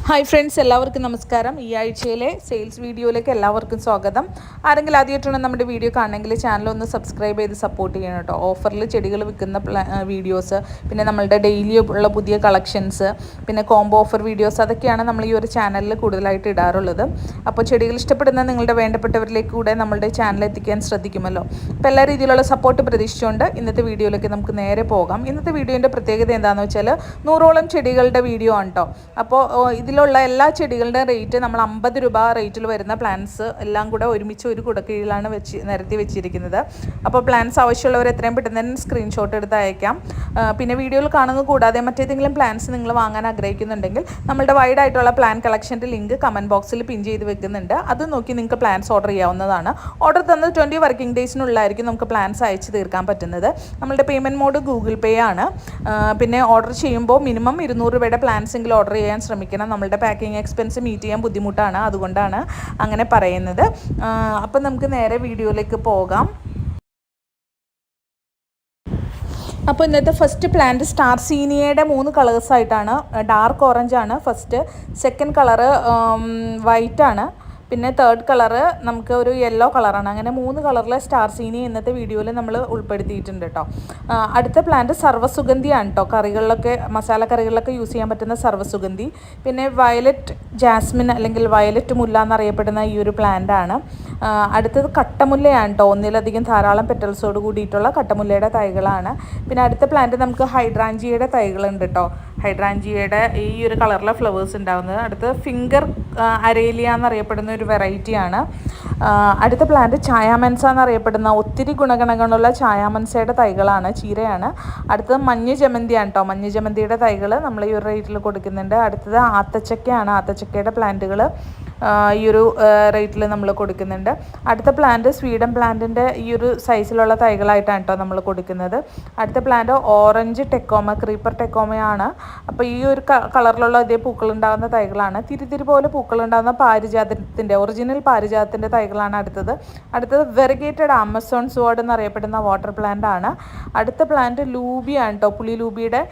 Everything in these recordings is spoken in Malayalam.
ഹായ് ഫ്രണ്ട്സ്, എല്ലാവർക്കും നമസ്കാരം. ഈ ആഴ്ചയിലെ സെയിൽസ് വീഡിയോയിലേക്ക് എല്ലാവർക്കും സ്വാഗതം. ആരെങ്കിലും ആദ്യമായിട്ടാണ് നമ്മുടെ വീഡിയോ കാണണമെങ്കിൽ ചാനൽ ഒന്ന് സബ്സ്ക്രൈബ് ചെയ്ത് സപ്പോർട്ട് ചെയ്യണം കേട്ടോ. ഓഫറിൽ ചെടികൾ വിൽക്കുന്ന വീഡിയോസ്, പിന്നെ നമ്മളുടെ ഡെയിലി ഉള്ള പുതിയ കളക്ഷൻസ്, പിന്നെ കോംബോ ഓഫർ വീഡിയോസ്, അതൊക്കെയാണ് നമ്മൾ ഈ ഒരു ചാനലിൽ കൂടുതലായിട്ട് ഇടാറുള്ളത്. അപ്പോൾ ചെടികൾ ഇഷ്ടപ്പെടുന്ന നിങ്ങളുടെ വേണ്ടപ്പെട്ടവരിലേക്ക് കൂടെ നമ്മളുടെ ചാനൽ എത്തിക്കാൻ ശ്രദ്ധിക്കുമല്ലോ. അപ്പോൾ എല്ലാ രീതിയിലുള്ള സപ്പോർട്ട് പ്രതീക്ഷിച്ചുകൊണ്ട് ഇന്നത്തെ വീഡിയോയിലേക്ക് നമുക്ക് നേരെ പോകാം. ഇന്നത്തെ വീഡിയോൻ്റെ പ്രത്യേകത എന്താണെന്ന് വെച്ചാൽ 100ഓളം ചെടികളുടെ വീഡിയോ ആണ് കേട്ടോ. അപ്പോൾ ഇതിലുള്ള എല്ലാ ചെടികളുടെ റേറ്റ് നമ്മൾ 50 രൂപ റേറ്റിൽ വരുന്ന പ്ലാന്റ്സ് എല്ലാം കൂടെ ഒരുമിച്ച് ഒരു കുടക്കീഴിലാണ് നിരത്തി വെച്ചിരിക്കുന്നത്. അപ്പോൾ പ്ലാന്റ്സ് ആവശ്യമുള്ളവർ എത്രയും പെട്ടെന്ന് തന്നെ സ്ക്രീൻഷോട്ട് എടുത്ത് അയക്കാം. പിന്നെ വീഡിയോയിൽ കാണുന്നത് കൂടാതെ മറ്റേതെങ്കിലും പ്ലാന്റ്സ് നിങ്ങൾ വാങ്ങാൻ ആഗ്രഹിക്കുന്നുണ്ടെങ്കിൽ നമ്മളുടെ വൈഡ് ആയിട്ടുള്ള പ്ലാൻ കളക്ഷൻ്റെ ലിങ്ക് കമൻറ്റ് ബോക്സിൽ പിൻ ചെയ്ത് വെക്കുന്നുണ്ട്. അത് നോക്കി നിങ്ങൾക്ക് പ്ലാന്റ്സ് ഓർഡർ ചെയ്യാവുന്നതാണ്. ഓർഡർ തന്നത് 20 വർക്കിംഗ് ഡേയ്സിനുള്ളിലായിരിക്കും നമുക്ക് പ്ലാന്റ്സ് അയച്ച് തീർക്കാൻ പറ്റുന്നത്. നമ്മളുടെ പേയ്മെൻറ്റ് മോഡ് ഗൂഗിൾ പേ ആണ്. പിന്നെ ഓർഡർ ചെയ്യുമ്പോൾ മിനിമം 200 രൂപയുടെ പ്ലാന്റ്സ് എങ്കിലും ഓർഡർ ചെയ്യാൻ ശ്രമിക്കണം. നമ്മളുടെ പാക്കിംഗ് എക്സ്പെൻസ് മീറ്റ് ചെയ്യാൻ ബുദ്ധിമുട്ടാണ്, അതുകൊണ്ടാണ് അങ്ങനെ പറയുന്നത്. അപ്പം നമുക്ക് നേരെ വീഡിയോയിലേക്ക് പോകാം. അപ്പോൾ ഇന്നത്തെ ഫസ്റ്റ് പ്ലാന്റ് സ്റ്റാർ സീനിയയുടെ 3 കളേഴ്സായിട്ടാണ്. ഡാർക്ക് ഓറഞ്ച് ആണ് ഫസ്റ്റ്, സെക്കൻഡ് കളറ് വൈറ്റ് ആണ്, പിന്നെ തേർഡ് കളറ് നമുക്ക് ഒരു യെല്ലോ കളറാണ്. അങ്ങനെ 3 കളറിലെ സ്റ്റാർ സീനി ഇന്നത്തെ വീഡിയോയിൽ നമ്മൾ ഉൾപ്പെടുത്തിയിട്ടുണ്ട് കേട്ടോ. അടുത്ത പ്ലാന്റ് സർവ്വസുഗന്ധിയാണ് കേട്ടോ. കറികളിലൊക്കെ, മസാല കറികളിലൊക്കെ യൂസ് ചെയ്യാൻ പറ്റുന്ന സർവ്വസുഗന്ധി. പിന്നെ വയലറ്റ് ജാസ്മിൻ അല്ലെങ്കിൽ വയലറ്റ് മുല്ല എന്നറിയപ്പെടുന്ന ഈ ഒരു പ്ലാന്റാണ്. അടുത്തത് കട്ടമുല്ലയാണ് കേട്ടോ. ഒന്നിലധികം ധാരാളം പെറ്റൽസോട് കൂടിയിട്ടുള്ള കട്ടമുല്ലയുടെ തൈകളാണ്. പിന്നെ അടുത്ത പ്ലാന്റ് നമുക്ക് ഹൈഡ്രാഞ്ചിയുടെ തൈകളുണ്ട് കേട്ടോ. ഹൈഡ്രാഞ്ചിയുടെ ഈ ഒരു കളറിലെ ഫ്ലവേഴ്സ് ഉണ്ടാകുന്നത്. അടുത്ത് ഫിംഗർ അരേലിയ എന്നറിയപ്പെടുന്ന ഒരു വെറൈറ്റിയാണ്. അടുത്ത പ്ലാന്റ് ചായാമൻസ എന്നറിയപ്പെടുന്ന ഒത്തിരി ഗുണഗണങ്ങളുള്ള ചായാമൻസയുടെ തൈകളാണ്, ചീരയാണ്. അടുത്തത് മഞ്ഞ ജമന്തിയാണ് കേട്ടോ. മഞ്ഞ ജമന്തിയുടെ തൈകൾ നമ്മൾ ഈ ഒരു റേറ്റിൽ കൊടുക്കുന്നുണ്ട്. അടുത്തത് ആത്തച്ചക്കയാണ്. ആത്തച്ചക്കയുടെ പ്ലാന്റുകൾ ഈ ഒരു റേറ്റിൽ നമ്മൾ കൊടുക്കുന്നുണ്ട്. അടുത്ത പ്ലാന്റ് സ്വീഡൻ പ്ലാന്റിൻ്റെ ഈ ഒരു സൈസിലുള്ള തൈകളായിട്ടാണ് കേട്ടോ നമ്മൾ കൊടുക്കുന്നത്. അടുത്ത പ്ലാന്റ് ഓറഞ്ച് ടെക്കോമ, ക്രീപ്പർ ടെക്കോമയാണ്. അപ്പോൾ ഈ ഒരു കളറിലുള്ള ഇതേ പൂക്കളുണ്ടാകുന്ന തൈകളാണ്. തിരിതിരി പോലെ പൂക്കളുണ്ടാകുന്ന പാരിജാതത്തിൻ്റെ, ഒറിജിനൽ പാരിജാതത്തിൻ്റെ തൈകളാണ് അടുത്തത് വെറിഗേറ്റഡ് ആമസോൺ സ്വാർഡ് എന്നറിയപ്പെടുന്ന വാട്ടർ പ്ലാന്റ് ആണ്. അടുത്ത പ്ലാന്റ് ലൂബിയാണ് കേട്ടോ. പുളിലൂബിയുടെ,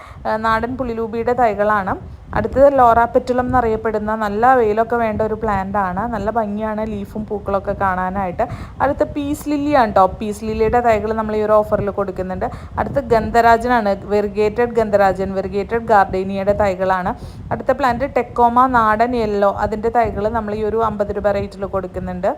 നാടൻ പുളിലൂബിയുടെ തൈകളാണ്. അടുത്തത് ലോറാപെറ്റുലം എന്നറിയപ്പെടുന്ന, നല്ല വെയിലൊക്കെ വേണ്ട ഒരു പ്ലാന്റ് ആണ്. നല്ല ഭംഗിയാണ് ലീഫും പൂക്കളൊക്കെ കാണാനായിട്ട്. അടുത്ത പീസ് ലില്ലിയാണ് കേട്ടോ. പീസ് ലില്ലിയുടെ തൈകൾ നമ്മൾ ഈ ഒരു ഓഫറിൽ കൊടുക്കുന്നുണ്ട്. അടുത്ത ഗന്ധരാജനാണ്, വെറിഗേറ്റഡ് ഗന്ധരാജൻ, വെറിഗേറ്റഡ് ഗാർഡേനിയയുടെ തൈകളാണ്. അടുത്ത പ്ലാന്റ് ടെക്കോമ നാടൻ യെല്ലോ, അതിൻ്റെ തൈകൾ നമ്മൾ ഈ ഒരു 50 രൂപ റേറ്റിൽ കൊടുക്കുന്നുണ്ട്.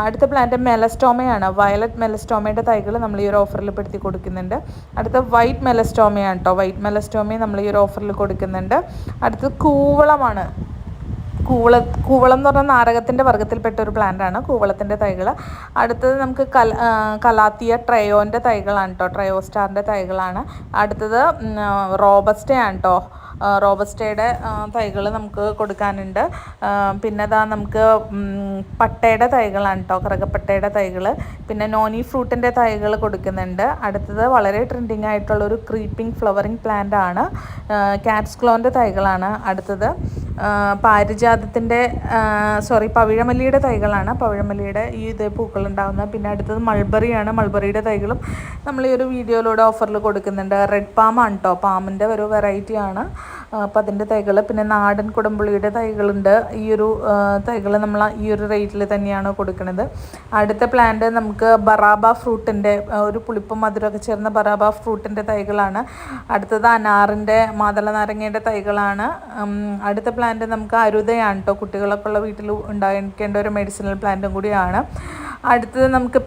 അടുത്ത പ്ലാന്റ് മെലസ്റ്റോമയാണ്. വയലറ്റ് മെലസ്റ്റോമയുടെ തൈകൾ നമ്മൾ ഈ ഒരു ഓഫറിൽ പെടുത്തി കൊടുക്കുന്നുണ്ട്. അടുത്ത വൈറ്റ് മെലസ്റ്റോമയാണ് കേട്ടോ. വൈറ്റ് മെലസ്റ്റോമയും നമ്മൾ ഈ ഒരു ഓഫറിൽ കൊടുക്കുന്നുണ്ട്. അടുത്തത് കൂവളമാണ്. കൂവളം എന്ന് പറഞ്ഞാൽ നാരകത്തിൻ്റെ വർഗ്ഗത്തിൽപ്പെട്ട ഒരു പ്ലാന്റാണ്, കൂവളത്തിൻ്റെ തൈകൾ. അടുത്തത് നമുക്ക് കലാത്തിയ ട്രയോൻ്റെ തൈകളാണ് കേട്ടോ. ട്രയോ സ്റ്റാറിൻ്റെ തൈകളാണ്. അടുത്തത് റോബസ്റ്റയാണ് കേട്ടോ. റോബസ്റ്റയുടെ തൈകൾ നമുക്ക് കൊടുക്കാനുണ്ട്. പിന്നെ അതാ നമുക്ക് പട്ടയുടെ തൈകളാണ് കേട്ടോ, കറുകപ്പട്ടയുടെ തൈകൾ. പിന്നെ നോനി ഫ്രൂട്ടിൻ്റെ തൈകൾ കൊടുക്കുന്നുണ്ട്. അടുത്തത് വളരെ ട്രെൻഡിങ് ആയിട്ടുള്ളൊരു ക്രീപ്പിംഗ് ഫ്ലവറിങ് പ്ലാന്റ് ആണ്, കാറ്റ്സ് ക്ലോൻ്റെ തൈകളാണ്. അടുത്തത് പവിഴമല്ലിയുടെ തൈകളാണ്. പവിഴമല്ലിയുടെ ഈ ഇതേ പൂക്കളുണ്ടാകുന്നത്. പിന്നെ അടുത്തത് മൾബറിയാണ്. മൾബറിയുടെ തൈകളും നമ്മൾ ഈ ഒരു വീഡിയോയിലൂടെ ഓഫറിൽ കൊടുക്കുന്നുണ്ട്. റെഡ് പാമാണ് കേട്ടോ. പാമ്പിൻ്റെ ഒരു വെറൈറ്റിയാണ്. അപ്പോൾ അതിൻ്റെ തൈകൾ. പിന്നെ നാടൻ കുടംപുളിയുടെ തൈകളുണ്ട്. ഈ ഒരു തൈകൾ നമ്മൾ ഈ ഒരു റേറ്റിൽ തന്നെയാണ് കൊടുക്കുന്നത്. അടുത്ത പ്ലാന്റ് നമുക്ക് ബറാബ ഫ്രൂട്ടിൻ്റെ, ഒരു പുളിപ്പും മധുരമൊക്കെ ചേർന്ന ബറാബ ഫ്രൂട്ടിൻ്റെ തൈകളാണ്. അടുത്തത് അനാറിൻ്റെ, മാതള നാരങ്ങയുടെ തൈകളാണ്. അടുത്ത പ്ലാന്റ് നമുക്ക് അരുതയാണ് കേട്ടോ. കുട്ടികളൊക്കെ ഉള്ള വീട്ടിൽ ഉണ്ടായിരിക്കേണ്ട ഒരു മെഡിസിനൽ പ്ലാന്റും കൂടിയാണ്. അടുത്തത് നമുക്ക്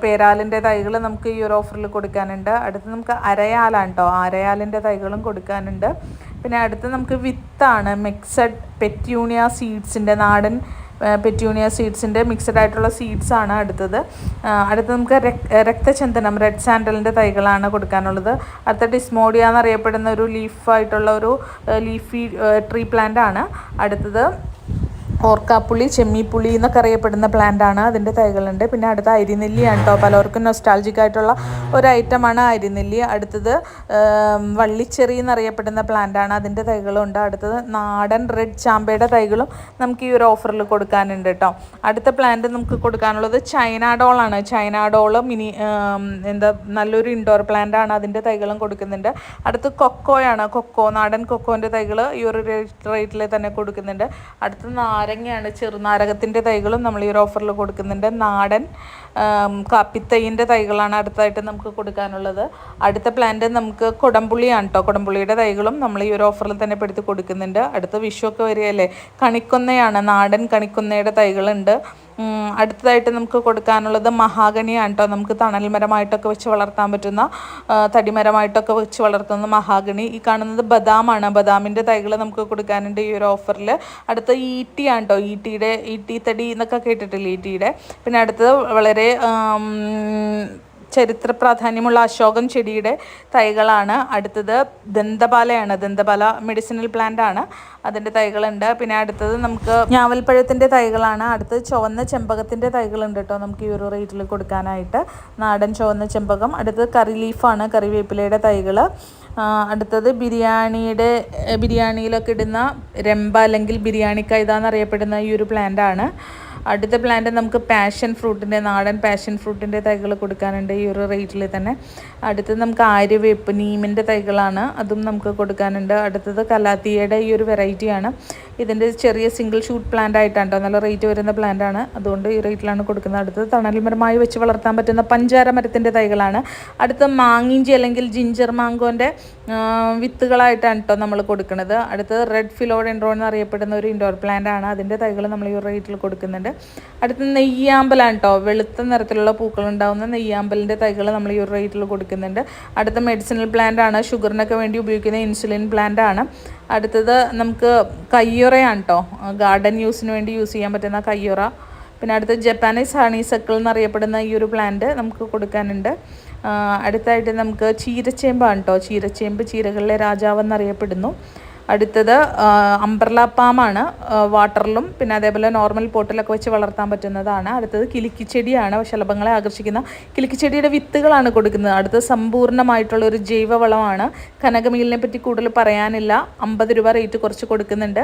പേരാലിൻ്റെ തൈകൾ നമുക്ക് ഈ ഒരു ഓഫറിൽ കൊടുക്കാനുണ്ട്. അടുത്തത് നമുക്ക് അരയാലാണ് കേട്ടോ. അരയാലിൻ്റെ തൈകളും കൊടുക്കാനുണ്ട്. പിന്നെ അടുത്ത് നമുക്ക് വിത്താണ്, മിക്സഡ് പെറ്റ്യൂണിയ സീഡ്സിൻ്റെ, നാടൻ പെറ്റ്യൂണിയ സീഡ്സിൻ്റെ മിക്സഡ് ആയിട്ടുള്ള സീഡ്സാണ് അടുത്തത്. നമുക്ക് രക്തചന്ദനം, റെഡ് സാൻഡലിൻ്റെ തൈകളാണ് കൊടുക്കാനുള്ളത്. അടുത്ത ഡിസ്മോഡിയ എന്നറിയപ്പെടുന്ന ഒരു ലീഫായിട്ടുള്ള ഒരു ലീഫി ട്രീ പ്ലാന്റ് ആണ്. അടുത്തത് ഓർക്കാപ്പുളി, ചെമ്മീപ്പുളി എന്നൊക്കെ അറിയപ്പെടുന്ന പ്ലാന്റാണ്. അതിൻ്റെ തൈകളുണ്ട്. പിന്നെ അടുത്ത അരിനെല്ലിയാണ് കേട്ടോ. പലർക്കും നൊസ്റ്റാൾജിക് ആയിട്ടുള്ള ഒരു ഐറ്റമാണ് അരിനെല്ലി. അടുത്തത് വള്ളിച്ചെറി എന്നറിയപ്പെടുന്ന പ്ലാന്റാണ്. അതിൻ്റെ തൈകളുണ്ട്. അടുത്തത് നാടൻ റെഡ് ചാമ്പയുടെ തൈകളും നമുക്ക് ഈ ഒരു ഓഫറിൽ കൊടുക്കാനുണ്ട് കേട്ടോ. അടുത്ത പ്ലാന്റ് നമുക്ക് കൊടുക്കാനുള്ളത് ചൈന ഡോളാണ്. ചൈന ഡോള് നല്ലൊരു ഇൻഡോർ പ്ലാന്റാണ്. അതിൻ്റെ തൈകളും കൊടുക്കുന്നുണ്ട്. അടുത്ത് കൊക്കോയാണ്. നാടൻ കൊക്കോൻ്റെ തൈകൾ ഈ ഒരു റേറ്റിൽ തന്നെ കൊടുക്കുന്നുണ്ട്. അടുത്ത് നാരങ്ങയാണ്. ചെറുനാരകത്തിൻ്റെ തൈകളും നമ്മൾ ഈ ഒരു ഓഫറിൽ കൊടുക്കുന്നുണ്ട്. നാടൻ കാപ്പിത്തൈൻ്റെ തൈകളാണ് അടുത്തായിട്ട് നമുക്ക് കൊടുക്കാനുള്ളത്. അടുത്ത പ്ലാന്റ് നമുക്ക് കൊടംപുളിയാണ് കേട്ടോ. കൊടംപുളിയുടെ തൈകളും നമ്മൾ ഈ ഒരു ഓഫറിൽ തന്നെ പെടുത്തി കൊടുക്കുന്നുണ്ട്. അടുത്ത വിഷുവൊക്കെ വരികയല്ലേ. കണിക്കൊന്നയാണ്. നാടൻ കണിക്കൊന്നയുടെ തൈകളുണ്ട്. അടുത്തതായിട്ട് നമുക്ക് കൊടുക്കാനുള്ളത് മഹാഗണിയാണ് കേട്ടോ. നമുക്ക് തണൽ മരമായിട്ടൊക്കെ വെച്ച് വളർത്താൻ പറ്റുന്ന, തടിമരമായിട്ടൊക്കെ വെച്ച് വളർത്തുന്ന മഹാഗണി. ഈ കാണുന്നത് ബദാമാണ്. ബദാമിൻ്റെ തൈകൾ നമുക്ക് കൊടുക്കാനുണ്ട് ഈ ഒരു ഓഫറിൽ. അടുത്ത ഈട്ടിയാണ് കേട്ടോ. ഈട്ടി തടി എന്നൊക്കെ കേട്ടിട്ടില്ലേ, ഈട്ടിയുടെ. പിന്നെ അടുത്തത് വളരെ ചരിത്ര പ്രാധാന്യമുള്ള അശോകം ചെടിയുടെ തൈകളാണ്. അടുത്തത് ദന്തപാലയാണ്. ദന്തപാല മെഡിസിനൽ പ്ലാന്റ് ആണ്. അതിൻ്റെ തൈകളുണ്ട്. പിന്നെ അടുത്തത് നമുക്ക് ഞാവൽപ്പഴത്തിൻ്റെ തൈകളാണ്. അടുത്തത് ചുവന്ന ചെമ്പകത്തിൻ്റെ തൈകളുണ്ട് കേട്ടോ നമുക്ക് ഈ ഒരു റേറ്റിൽ കൊടുക്കാനായിട്ട്. നാടൻ ചുവന്ന ചെമ്പകം. അടുത്തത് കറി ലീഫാണ്. കറിവേപ്പിലയുടെ തൈകൾ. അടുത്തത് ബിരിയാണിയിലൊക്കെ ഇടുന്ന രമ്പ അല്ലെങ്കിൽ ബിരിയാണി കൈത എന്നറിയപ്പെടുന്ന ഈ ഒരു പ്ലാന്റാണ്. അടുത്ത പ്ലാന്റ് നമുക്ക് നാടൻ പാഷൻ ഫ്രൂട്ടിൻ്റെ തൈകൾ കൊടുക്കാനുണ്ട് ഈ ഒരു റേറ്റിൽ തന്നെ. അടുത്തത് നമുക്ക് ആര്യവേപ്പ് നീമിൻ്റെ തൈകളാണ്. അതും നമുക്ക് കൊടുക്കാനുണ്ട്. അടുത്തത് കലാത്തിയയുടെ ഈ ഒരു വെറൈറ്റിയാണ്. ഇതിൻ്റെ ചെറിയ സിംഗിൾ ഷൂട്ട് പ്ലാന്റ് ആയിട്ടാണ് കേട്ടോ. നല്ല റേറ്റ് വരുന്ന പ്ലാന്റാണ്. അതുകൊണ്ട് ഈ റേറ്റിലാണ് കൊടുക്കുന്നത്. അടുത്തത് തണൽമരമായി വെച്ച് വളർത്താൻ പറ്റുന്ന പഞ്ചാര മരത്തിൻ്റെ തൈകളാണ്. അടുത്ത മാങ്ങിഞ്ചി അല്ലെങ്കിൽ ജിഞ്ചർ മാങ്കോൻ്റെ വിത്തുകളായിട്ടാണ് കേട്ടോ നമ്മൾ കൊടുക്കുന്നത്. അടുത്തത് റെഡ് ഫിലോഡെൻഡ്രോൺ എന്നറിയപ്പെടുന്ന ഒരു ഇൻഡോർ പ്ലാന്റ് ആണ്. അതിൻ്റെ തൈകൾ നമ്മൾ ഈ റേറ്റിൽ കൊടുക്കുന്നുണ്ട്. അടുത്ത നെയ്യാമ്പലാണ് കേട്ടോ. വെളുത്ത നിറത്തിലുള്ള പൂക്കളുണ്ടാകുന്ന നെയ്യാമ്പലിൻ്റെ തൈകൾ നമ്മൾ ഈ ഒരു റേറ്റിൽ കൊടുക്കുന്നുണ്ട്. അടുത്ത മെഡിസിനൽ പ്ലാന്റ് ആണ്. ഷുഗറിനൊക്കെ വേണ്ടി ഉപയോഗിക്കുന്ന ഇൻസുലിൻ പ്ലാന്റ് ആണ്. അടുത്തത് നമുക്ക് കയ്യൊറയാണ് കേട്ടോ. ഗാർഡൻ യൂസിന് വേണ്ടി യൂസ് ചെയ്യാൻ പറ്റുന്ന കയ്യൊറ. പിന്നെ അടുത്ത ജപ്പാനീസ് ഹണിസക്കിൾ എന്നറിയപ്പെടുന്ന ഈ ഒരു പ്ലാന്റ് നമുക്ക് കൊടുക്കാനുണ്ട്. അടുത്തായിട്ട് നമുക്ക് ചീരച്ചേമ്പാണ് കേട്ടോ. ചീരച്ചേമ്പ് ചീരകളിലെ രാജാവ് എന്നറിയപ്പെടുന്നു. അടുത്തത് അംബ്രല പാമാണ്. വാട്ടറിലും പിന്നെ അതേപോലെ നോർമൽ പോട്ടിലൊക്കെ വെച്ച് വളർത്താൻ പറ്റുന്നതാണ്. അടുത്തത് കിലിക്കിച്ചെടിയാണ്. ശലഭങ്ങളെ ആകർഷിക്കുന്ന കിലിക്കിച്ചെടിയുടെ വിത്തുകളാണ് കൊടുക്കുന്നത്. അടുത്തത് സമ്പൂർണ്ണമായിട്ടുള്ള ഒരു ജൈവവളമാണ്. കനകമീലിനെ പറ്റി കൂടുതൽ പറയാനില്ല. 50 രൂപ റേറ്റ് കുറച്ച് കൊടുക്കുന്നുണ്ട്.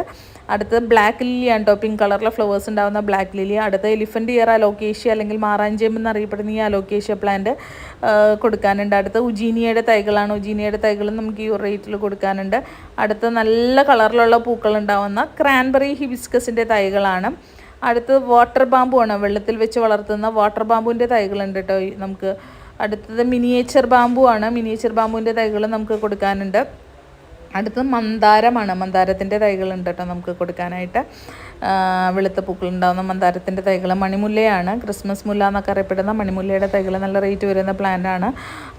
അടുത്തത് ബ്ലാക്ക് ലില്ലിയാണ് കേട്ടോ. പിങ്ക് കളറിലെ ഫ്ലവേഴ്സ് ഉണ്ടാകുന്ന ബ്ലാക്ക് ലില്ലി. അടുത്ത എലിഫൻറ്റ് ഇയർ അലോക്കേഷ്യ അല്ലെങ്കിൽ മാറാഞ്ചേമ്പ് എന്നറിയപ്പെടുന്ന ഈ അലോക്കേഷ്യ പ്ലാന്റ് കൊടുക്കാനുണ്ട്. അടുത്ത ഉജീനിയയുടെ തൈകളാണ്. ഉജീനിയയുടെ തൈകളും നമുക്ക് ഈ റേറ്റിൽ കൊടുക്കാനുണ്ട്. അടുത്ത നല്ല കളറിലുള്ള പൂക്കളുണ്ടാവുന്ന ക്രാൻബെറി ഹിബിസ്കസിൻ്റെ തൈകളാണ്. അടുത്തത് വാട്ടർ ബാമ്പു ആണ്. വെള്ളത്തിൽ വെച്ച് വളർത്തുന്ന വാട്ടർ ബാമ്പുവിൻ്റെ തൈകളുണ്ട് കേട്ടോ നമുക്ക്. അടുത്തത് മിനിയേച്ചർ ബാമ്പു ആണ്. മിനിയേച്ചർ ബാമ്പുവിൻ്റെ തൈകൾ നമുക്ക് കൊടുക്കാനുണ്ട്. അടുത്തത് മന്ദാരമാണ്. മന്ദാരത്തിൻ്റെ തൈകളുണ്ട് കേട്ടോ നമുക്ക് കൊടുക്കാനായിട്ട്. വെളുത്ത പൂക്കളുണ്ടാകുന്ന മന്ദാരത്തിൻ്റെ തൈകൾ. മണിമുല്ലയാണ്. ക്രിസ്മസ് മുല്ല എന്നൊക്കെ അറിയപ്പെടുന്ന മണിമുല്ലയുടെ തൈകൾ നല്ല റേറ്റ് വരുന്ന പ്ലാന്റാണ്.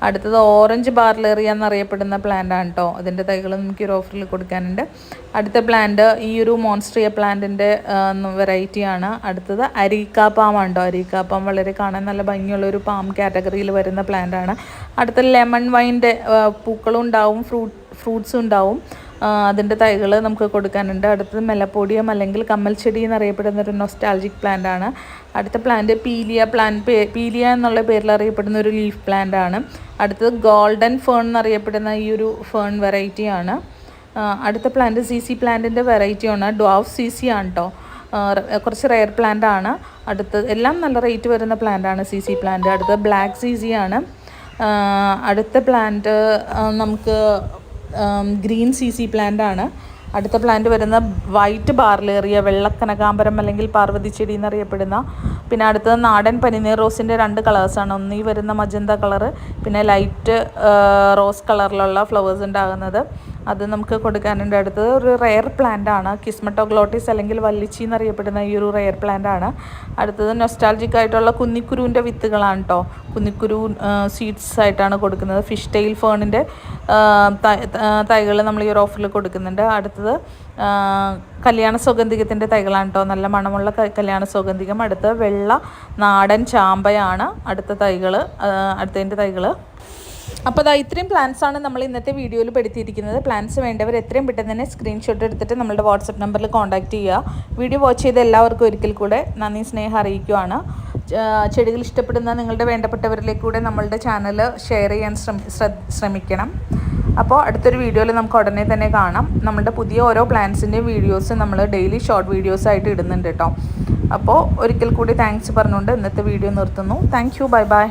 അടുത്തത് ഓറഞ്ച് ബാർലേറിയ എന്നറിയപ്പെടുന്ന പ്ലാന്റാണ് കേട്ടോ. അതിൻ്റെ തൈകൾ നമുക്ക് ഒരു ഓഫറിൽ കൊടുക്കാനുണ്ട്. അടുത്ത പ്ലാന്റ് ഈ ഒരു മോൺസ്ട്രിയ പ്ലാന്റിൻ്റെ വെറൈറ്റിയാണ്. അടുത്തത് അരീക്ക പാമാണ് കേട്ടോ. അരീക്ക പാം വളരെ കാണാൻ നല്ല ഭംഗിയുള്ള ഒരു പാം കാറ്റഗറിയിൽ വരുന്ന പ്ലാന്റാണ്. അടുത്ത ലെമൺ വൈൻ്റെ പൂക്കളും ഉണ്ടാവും, ഫ്രൂട്ട്സും ഉണ്ടാവും. അതിൻ്റെ തൈകൾ നമുക്ക് കൊടുക്കാനുണ്ട്. അടുത്തത് മെലപ്പോഡിയം അല്ലെങ്കിൽ കമ്മൽ ചെടി എന്നറിയപ്പെടുന്ന ഒരു നൊസ്റ്റാൾജിക് പ്ലാന്റ് ആണ്. അടുത്ത പ്ലാന്റ് പീലിയ എന്നുള്ള പേരിൽ അറിയപ്പെടുന്ന ഒരു ലീഫ് പ്ലാന്റ് ആണ്. അടുത്തത് ഗോൾഡൻ ഫേൺ എന്നറിയപ്പെടുന്ന ഈ ഒരു ഫേൺ വെറൈറ്റിയാണ്. അടുത്ത പ്ലാന്റ് CC പ്ലാന്റിൻ്റെ വെറൈറ്റിയാണ്. ഡ്വാഫ് CC ആണ് കേട്ടോ. കുറച്ച് റെയർ പ്ലാന്റ് ആണ്. അടുത്തത് എല്ലാം നല്ല റേറ്റ് വരുന്ന പ്ലാന്റ് ആണ് CC പ്ലാന്റ്. അടുത്തത് ബ്ലാക്ക് CC ആണ്. അടുത്ത പ്ലാന്റ് നമുക്ക് ഗ്രീൻ CC പ്ലാന്റ് ആണ്. അടുത്ത പ്ലാന്റ് വരുന്ന വൈറ്റ് ബാർലേറിയ, വെള്ളക്കനകാമ്പരം അല്ലെങ്കിൽ പാർവതി ചെടി എന്നറിയപ്പെടുന്ന. പിന്നെ അടുത്തത് നാടൻ പനിനീർ റോസിൻ്റെ 2 കളേഴ്സാണ്. ഒന്ന് ഈ വരുന്ന മജന്ത കളറ്, പിന്നെ ലൈറ്റ് റോസ് കളറിലുള്ള ഫ്ലവേഴ്സ് ഉണ്ടാകുന്നത്. അത് നമുക്ക് കൊടുക്കാനുണ്ട്. അടുത്തത് ഒരു റെയർ പ്ലാന്റ് ആണ്. കിസ്മറ്റോഗ്ലോട്ടിസ് അല്ലെങ്കിൽ വല്ലിച്ചി എന്നറിയപ്പെടുന്ന ഈ ഒരു റെയർ പ്ലാന്റ് ആണ്. അടുത്തത് നൊസ്റ്റാൾജിക് ആയിട്ടുള്ള കുന്നിക്കുരുവിൻ്റെ വിത്തുകളാണ് കേട്ടോ. കുന്നിക്കുരു സീഡ്സ് ആയിട്ടാണ് കൊടുക്കുന്നത്. ഫിഷ് ടെയിൽ ഫേണിൻ്റെ തൈകൾ നമ്മൾ ഈ ഒരു ഓഫറിൽ കൊടുക്കുന്നുണ്ട്. അടുത്തത് കല്യാണ സൗഗന്ധികത്തിൻ്റെ തൈകളാണ് കേട്ടോ. നല്ല മണമുള്ള കല്യാണ സൗഗന്ധികം. അടുത്ത വെള്ള നാടൻ ചാമ്പയാണ് അടുത്തതിൻ്റെ തൈകൾ. അപ്പോൾ അതാ ഇത്രയും പ്ലാൻസാണ് നമ്മൾ ഇന്നത്തെ വീഡിയോയിൽ പെടുത്തിയിരിക്കുന്നത്. പ്ലാൻസ് വേണ്ടവർ എത്രയും പെട്ടെന്ന് തന്നെ സ്ക്രീൻഷോട്ട് എടുത്തിട്ട് നമ്മളുടെ വാട്സപ്പ് നമ്പറിൽ കോൺടാക്റ്റ് ചെയ്യുക. വീഡിയോ വാച്ച് ചെയ്ത എല്ലാവർക്കും ഒരിക്കൽ കൂടെ നന്ദി സ്നേഹം അറിയിക്കുകയാണ്. ചെടികൾ ഇഷ്ടപ്പെടുന്ന നിങ്ങളുടെ വേണ്ടപ്പെട്ടവരിലേക്ക് കൂടെ നമ്മളുടെ ചാനൽ ഷെയർ ചെയ്യാൻ ശ്രമിക്കണം. അപ്പോൾ അടുത്തൊരു വീഡിയോയിൽ നമുക്ക് ഉടനെ തന്നെ കാണാം. നമ്മളുടെ പുതിയ ഓരോ പ്ലാൻസിൻ്റെയും വീഡിയോസ് നമ്മൾ ഡെയിലി ഷോർട്ട് വീഡിയോസായിട്ട് ഇടുന്നുണ്ട് കേട്ടോ. അപ്പോൾ ഒരിക്കൽ കൂടി താങ്ക്സ് പറഞ്ഞുകൊണ്ട് ഇന്നത്തെ വീഡിയോ നിർത്തുന്നു. Thank you. Bye bye.